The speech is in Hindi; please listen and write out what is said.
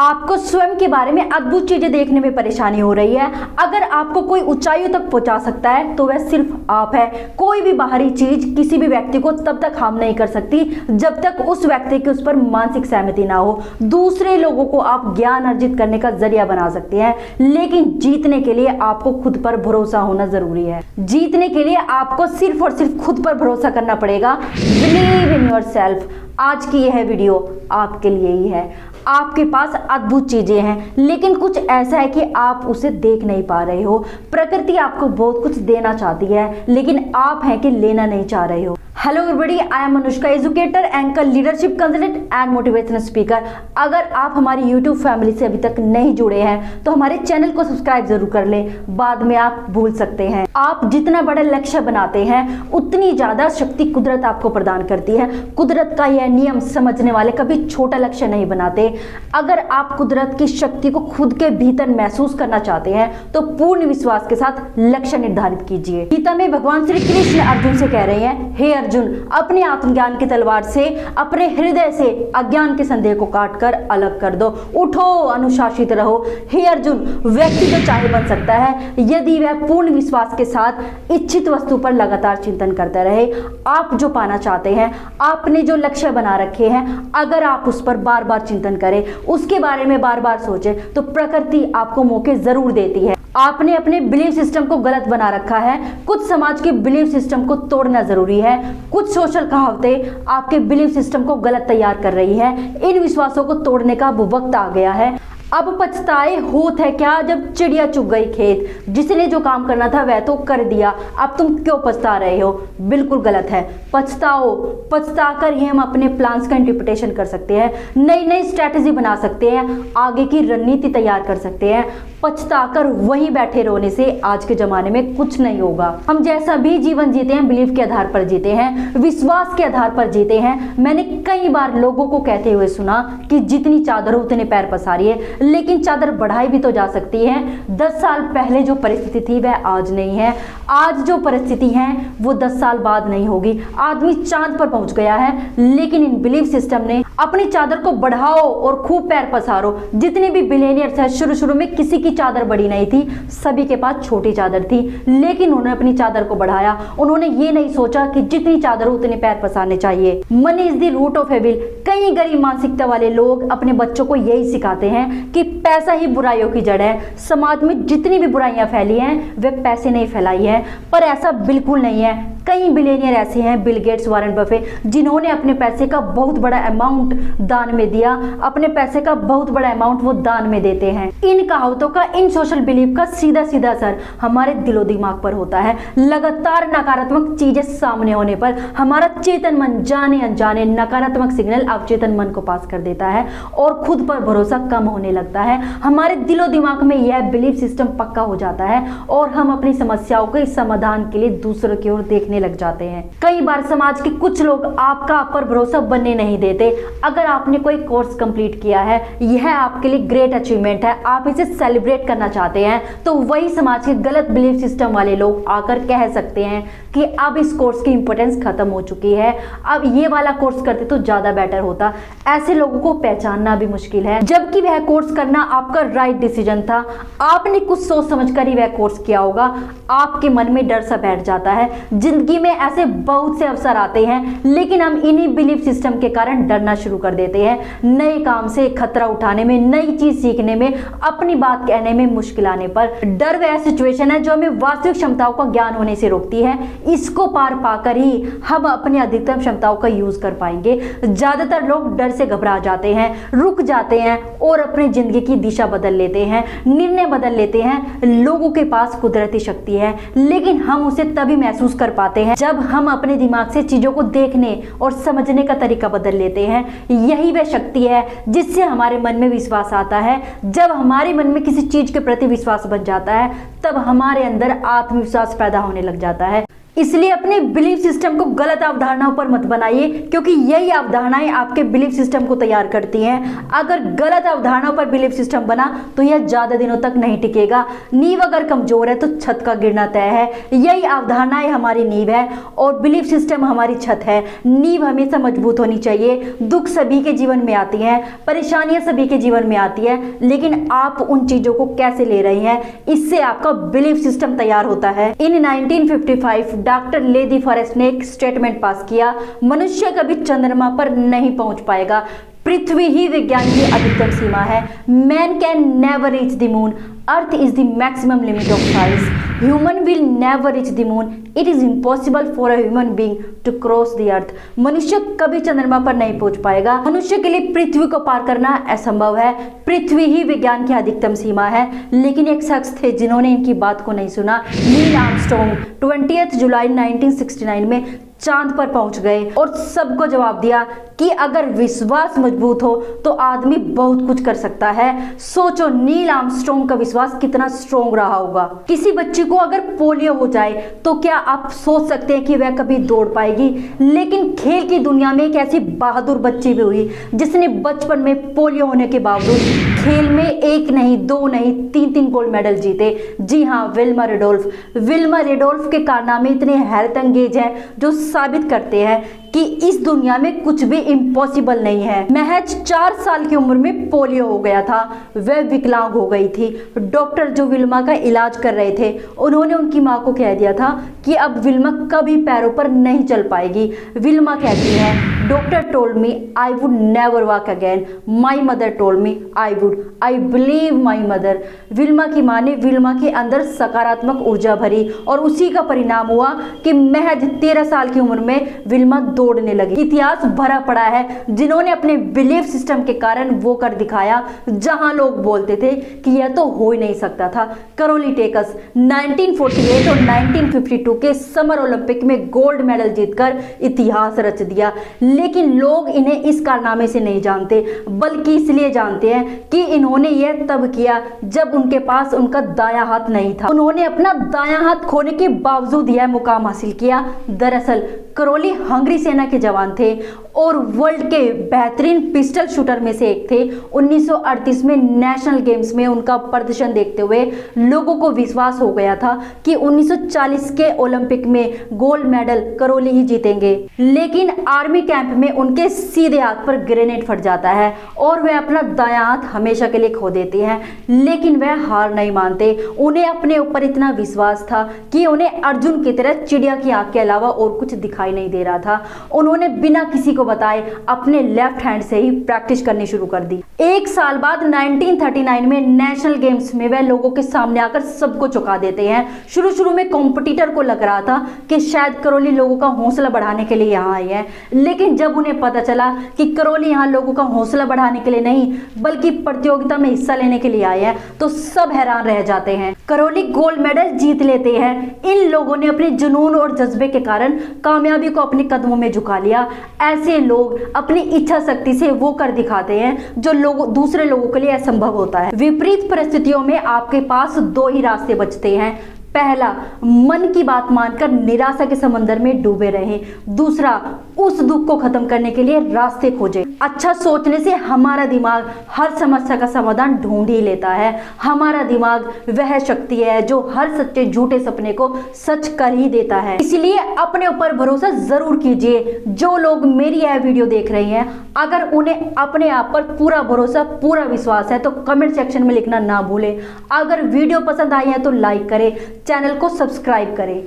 आपको स्वयं के बारे में अद्भुत चीजें देखने में परेशानी हो रही है। अगर आपको कोई ऊंचाइयों तक पहुंचा सकता है तो वह सिर्फ आप है। कोई भी बाहरी चीज किसी भी व्यक्ति को तब तक हार्म नहीं कर सकती जब तक उस व्यक्ति की उस पर मानसिक सहमति ना हो। दूसरे लोगों को आप ज्ञान अर्जित करने का जरिया बना सकते हैं, लेकिन जीतने के लिए आपको खुद पर भरोसा होना जरूरी है। जीतने के लिए आपको सिर्फ और सिर्फ खुद पर भरोसा करना पड़ेगा। Believe in yourself. आज की यह वीडियो आपके लिए ही है। आपके पास अद्भुत चीजें हैं, लेकिन कुछ ऐसा है कि आप उसे देख नहीं पा रहे हो। प्रकृति आपको बहुत कुछ देना चाहती है, लेकिन आप हैं कि लेना नहीं चाह रहे हो। Hello everybody, I am Anushka, educator, anchor, leadership consultant and motivational speaker. अगर आप हमारी यूट्यूब फैमिली से अभी तक नहीं जुड़े हैं तो हमारे चैनल को सब्सक्राइब जरूर कर लें, बाद में आप भूल सकते हैं। आप जितना बड़ा लक्ष्य बनाते हैं उतनी ज्यादा शक्ति कुदरत आपको प्रदान करती है। कुदरत का यह नियम समझने वाले कभी छोटा लक्ष्य नहीं बनाते। अगर आप कुदरत की शक्ति को खुद के भीतर महसूस करना चाहते हैं तो पूर्ण विश्वास के साथ लक्ष्य निर्धारित कीजिए। गीता में भगवान श्री कृष्ण अर्जुन से कह रहे हैं, हे अर्जुन, अपने आत्मज्ञान की तलवार से अपने हृदय से अज्ञान के संदेह को काटकर अलग कर दो। उठो, अनुशासित रहो। हे अर्जुन, व्यक्ति तो चाहे बन सकता है यदि वह पूर्ण विश्वास के साथ इच्छित वस्तु पर लगातार चिंतन करता रहे। आप जो पाना चाहते हैं, आपने जो लक्ष्य बना रखे हैं, अगर आप उस पर बार बार चिंतन करें, उसके बारे में बार बार सोचें, तो प्रकृति आपको मौके जरूर देती है। आपने अपने बिलीफ सिस्टम को गलत बना रखा है। कुछ समाज के बिलीफ सिस्टम को तोड़ना जरूरी है। कुछ सोशल कहावतें आपके बिलीफ सिस्टम को गलत तैयार कर रही है। इन विश्वासों को तोड़ने का अब वक्त आ गया है। अब पछताए होत है क्या जब चिड़िया चुग गई खेत। जिसने जो काम करना था वह तो कर दिया, अब तुम क्यों पछता रहे हो? बिल्कुल गलत है। पछताओ, पछताकर ही हम अपने प्लान्स का इंटरप्रिटेशन कर सकते हैं, नई नई स्ट्रैटेजी बना सकते हैं, आगे की रणनीति तैयार कर सकते हैं। पछताकर वहीं बैठे रहने से आज के जमाने में कुछ नहीं होगा। हम जैसा भी जीवन जीते हैं बिलीफ के आधार पर जीते हैं, विश्वास के आधार पर जीते हैं। मैंने कई बार लोगों को कहते हुए सुना कि जितनी चादर हो उतने पैर पसारिए, लेकिन चादर बढ़ाई भी तो जा सकती है। 10 साल पहले जो परिस्थिति थी वह आज नहीं है। आज जो परिस्थिति है वो 10 साल बाद नहीं होगी। आदमी चांद पर पहुंच गया है, लेकिन इन बिलीफ सिस्टम ने अपनी चादर को बढ़ाओ और खूब पैर पसारो। जितने भी बिलियनियर्स हैं, शुरू में किसी की चादर बड़ी नहीं थी, सभी के पास छोटी चादर थी, लेकिन उन्होंने अपनी चादर को बढ़ाया। उन्होंने ये नहीं सोचा कि जितनी चादर हो उतने पैर पसारने चाहिए। Money is the root of evil. कई गरीब मानसिकता वाले लोग अपने बच्चों को यही सिखाते हैं कि पैसा ही बुराइयों की जड़ है। समाज में जितनी भी बुराइयां फैली हैं वे पैसे नहीं फैलाई है, पर ऐसा बिल्कुल नहीं है। कई बिलियनियर ऐसे हैं, बिल गेट्स, वारेन बफे, जिन्होंने अपने पैसे का बहुत बड़ा अमाउंट दान में दिया। अपने पैसे का बहुत बड़ा अमाउंट वो दान में देते हैं। इन कहावतों का, इन सोशल बिलीफ का सीधा सीधा असर हमारे दिलो दिमाग पर होता है। लगातार नकारात्मक चीजें सामने होने पर हमारा चेतन मन जाने अनजाने नकारात्मक सिग्नल अवचेतन मन को पास कर देता है और खुद पर भरोसा कम होने लगता है। हमारे दिलो दिमाग में यह बिलीफ सिस्टम पक्का हो जाता है और हम अपनी समस्याओं के समाधान के लिए दूसरों की ओर देखने लग जाते हैं। कई बार समाज के कुछ लोग आपका आप पर भरोसा बनने नहीं देते। अगर आपने कोई कोर्स कंप्लीट किया है, यह आपके लिए ग्रेट अचीवमेंट है, आप इसे सेलिब्रेट करना चाहते हैं, तो वही समाज के गलत बिलीफ सिस्टम वाले लोग आकर कह सकते हैं कि अब इस कोर्स की इंपॉर्टेंस खत्म हो चुकी है, अब ये वाला कोर्स करते तो ज्यादा बेटर होता। ऐसे लोगों को पहचानना भी मुश्किल है, जबकि वह कोर्स करना आपका राइट डिसीजन था। आपने कुछ सोच समझकर ही वह कोर्स किया होगा। आपके मन में डर सा बैठ जाता है। जिंदगी में ऐसे बहुत से अवसर आते हैं, लेकिन हम इन्हीं बिलीफ सिस्टम के कारण डरना शुरू कर देते हैं। नए काम से खतरा उठाने में, नई चीज सीखने में, अपनी बात कहने में मुश्किल आने पर। डर वह सिचुएशन है जो हमें वास्तविक क्षमताओं का ज्ञान होने से रोकती है। इसको पार पाकर ही हम अपनी अधिकतम क्षमताओं का यूज कर पाएंगे। ज्यादातर लोग डर से घबरा जाते हैं, रुक जाते हैं और अपनी जिंदगी की दिशा बदल लेते हैं, निर्णय बदल लेते हैं। लोगों के पास कुदरती शक्ति है, लेकिन हम उसे तभी महसूस कर पाते हैं जब हम अपने दिमाग से चीजों को देखने और समझने का तरीका बदल लेते हैं। यही वह शक्ति है जिससे हमारे मन में विश्वास आता है। जब हमारे मन में किसी चीज के प्रति विश्वास बन जाता है, तब हमारे अंदर आत्मविश्वास पैदा होने लग जाता है। इसलिए अपने बिलीफ सिस्टम को गलत अवधारणाओं पर मत बनाइए, क्योंकि यही अवधारणाएं आपके बिलीफ सिस्टम को तैयार करती हैं। अगर गलत अवधारणाओं पर बिलीफ सिस्टम बना तो यह ज्यादा दिनों तक नहीं टिकेगा। नींव अगर कमजोर है तो छत का गिरना तय है। यही अवधारणाएं हमारी नींव है और बिलीफ सिस्टम हमारी छत है। नींव हमेशा मजबूत होनी चाहिए। दुख सभी के जीवन में आती है, परेशानियां सभी के जीवन में आती है, लेकिन आप उन चीजों को कैसे ले रही हैं, इससे आपका बिलीफ सिस्टम तैयार होता है। इन 1955 डॉक्टर लेदी फॉरेस्ट ने एक स्टेटमेंट पास किया, मनुष्य कभी चंद्रमा पर नहीं पहुंच पाएगा, पृथ्वी ही विज्ञान की अधिकतम सीमा है। Man can never reach the moon, earth is the maximum limit of size. Human will never reach the moon, it is impossible for a human being to cross the earth. मनुष्य कभी चंद्रमा पर नहीं पहुंच पाएगा। मनुष्य के लिए पृथ्वी को पार करना असंभव है। पृथ्वी ही विज्ञान की अधिकतम सीमा है। लेकिन एक शख्स थे जिन्होंने इनकी बात को नहीं सुना। नील आर्मस्ट्रॉन्ग 20 जुलाई 1969 में चांद पर पहुंच गए और सबको जवाब दिया कि अगर विश्वास मजबूत हो तो आदमी बहुत कुछ कर सकता है। सोचो नील आर्मस्ट्रॉन्ग का विश्वास कितना स्ट्रॉन्ग रहा होगा। किसी बच्ची को अगर पोलियो हो जाए तो क्या आप सोच सकते हैं कि वह कभी दौड़ पाएगी? लेकिन खेल की दुनिया में एक ऐसी बहादुर बच्ची भी हुई जिसने बचपन में पोलियो होने के बावजूद खेल में एक नहीं, दो नहीं, तीन गोल्ड मेडल जीते। जी हाँ, विल्मा रेडोल्फ। विल्मा रेडोल्फ के कारनामे इतने हैरत अंगेज हैं जो साबित करते हैं कि इस दुनिया में कुछ भी इम्पॉसिबल नहीं है। महज 4 साल की उम्र में पोलियो हो गया था, वह विकलांग हो गई थी। डॉक्टर जो विल्मा का इलाज कर रहे थे उन्होंने उनकी माँ को कह दिया था कि अब विल्मा कभी पैरों पर नहीं चल पाएगी। विल्मा कहती है, doctor told me I would never walk again, my mother told me I would, I believe my mother. Wilma की माँ ने विल्मा के अंदर सकारात्मक ऊर्जा भरी और उसी का परिणाम हुआ कि महज 13 साल की उम्र में विल्मा दौड़ने लगी। इतिहास भरा पड़ा है जिन्होंने अपने बिलीफ सिस्टम के कारण वो कर दिखाया जहां लोग बोलते थे कि यह तो हो ही नहीं सकता था। करोली टेकस 1948 और 1952 के समर ओलंपिक में गोल्ड मेडल जीतकर इतिहास रच दिया। लेकिन लोग इन्हें इस कारनामे से नहीं जानते, बल्कि इसलिए जानते हैं कि इन्होंने यह तब किया जब उनके पास उनका दायां हाथ नहीं था। उन्होंने अपना दायां हाथ खोने के बावजूद यह मुकाम हासिल किया। दरअसल करोली हंगरी सेना के जवान थे और वर्ल्ड के बेहतरीन पिस्टल शूटर में से एक थे। 1938 में नेशनल गेम्स में उनका प्रदर्शन देखते हुए लोगों को विश्वास हो गया था कि 1940 के ओलंपिक में गोल्ड मेडल करोली ही जीतेंगे। लेकिन आर्मी कैंप में उनके सीधे हाथ पर ग्रेनेड फट जाता है और वह अपना दायां हाथ हमेशा के लिए खो देते हैं। लेकिन वह हार नहीं मानते। उन्हें अपने ऊपर इतना विश्वास था कि उन्हें अर्जुन की तरह चिड़िया की आंख के अलावा और कुछ दिखाई नहीं दे रहा था। उन्होंने बिना किसी को बताए अपने लेफ्ट हैंड से ही प्रैक्टिस करनी शुरू कर दी। 1 साल बाद 1939 में नेशनल गेम्स में वह लोगों के सामने आकर सबको चौंका देते हैं। शुरू में कॉम्पिटिटर को लग रहा था कि शायद करोली लोगों का हौसला बढ़ाने के लिए यहाँ आई है, लेकिन जब उन्हें पता चला कि करोली यहाँ लोगों का हौसला बढ़ाने के लिए नहीं बल्कि प्रतियोगिता में हिस्सा लेने के लिए आए हैं तो सब हैरान रह जाते हैं। करोली गोल्ड मेडल जीत लेते हैं। इन लोगों ने अपने जुनून और जज्बे के कारण कामयाबी को अपने कदमों में झुका लिया। ऐसे लोग अपनी इच्छा शक्ति से वो कर दिखाते हैं जो दूसरे लोगों के लिए असंभव होता है। विपरीत परिस्थितियों में आपके पास 2 ही रास्ते बचते हैं। पहला, मन की बात मानकर निराशा के समंदर में डूबे रहें। दूसरा, उस दुख को खत्म करने के लिए रास्ते खोजें। अच्छा सोचने से हमारा दिमाग हर समस्या का समाधान ढूंढ ही लेता है। हमारा दिमाग वह शक्ति है जो हर सच्चे झूठे सपने को सच कर ही देता है। इसलिए अपने ऊपर भरोसा जरूर कीजिए। जो लोग मेरी यह वीडियो देख रहे हैं, अगर उन्हें अपने आप पर पूरा भरोसा, पूरा विश्वास है तो कमेंट सेक्शन में लिखना ना भूलें। अगर वीडियो पसंद आई है तो लाइक करें, चैनल को सब्सक्राइब करें।